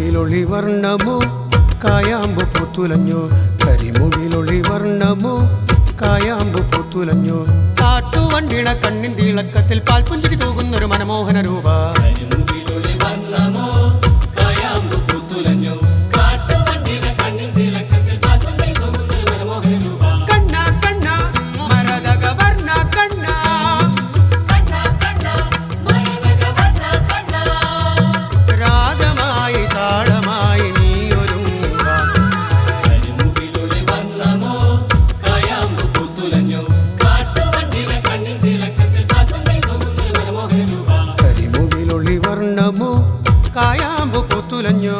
കരിമുകിലൊളി വർണ്ണമോ കായാമ്പു പൂത്തുലഞ്ഞു കരിമുകിലൊളി വർണ്ണമോ കായാമ്പു പൂത്തുലഞ്ഞു കാട്ടുവണ്ടിള കണ്ണിൻ തിളക്കത്തിൽ പാൽപുഞ്ചിരി തൂകുന്നൊരു മനമോഹന രൂപ കായാമ്പു പൂത്തുലഞ്ഞു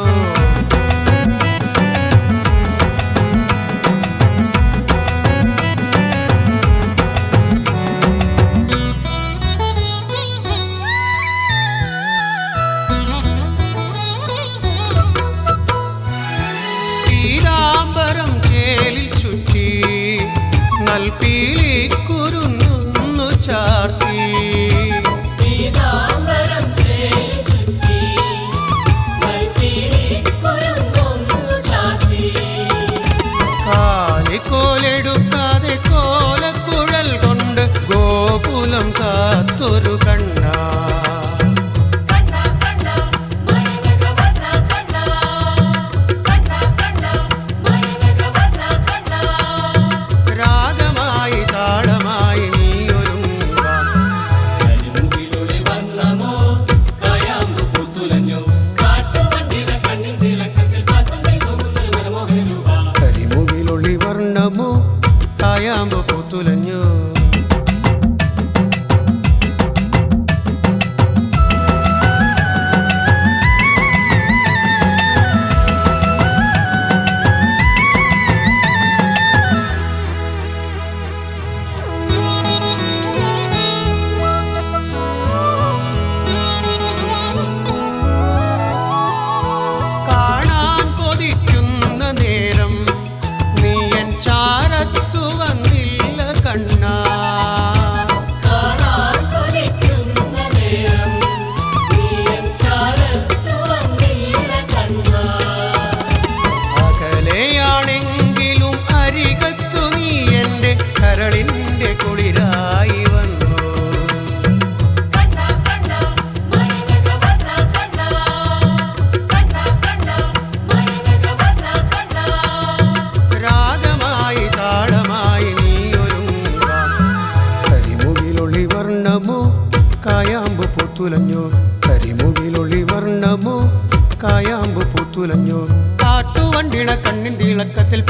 പീതാംബരം ചേലിൽ ചുറ്റി നൽപീലി കുരുന്നു ചാർത്തി കോലെടുക്കാതെ കോലക്കുഴൽ കൊണ്ട് ഗോകുലം കാത്തൊരു കണ്ണ രാഗമായി താളമായി നീയൊരുങ്ങുക കരിമുകിലൊളി വർണ്ണമോ കായാമ്പു പൂത്തുലഞ്ഞു കാണാൻ കൊതിക്കുന്ന നേരം നീ എൻ ചാരത്തു വന്നില്ല കണ്ണ അകലെയാണെങ്കിലും അരികത്തു നീ എൻ്റെ കരളിൻ്റെ കുളിരായി വന്നു രാഗമായി താളമായി നീയൊരുങ്ങുക കരിമുകിലൊളി വർണ്ണമോ കായാമ്പു പൂത്തുലഞ്ഞു കരിമുകിലൊളി വർണ്ണമോ കായാമ്പു പൂത്തുലഞ്ഞു കാട്ടുവണ്ടിള കണ്ണിൻ തിളക്കത്തിൽ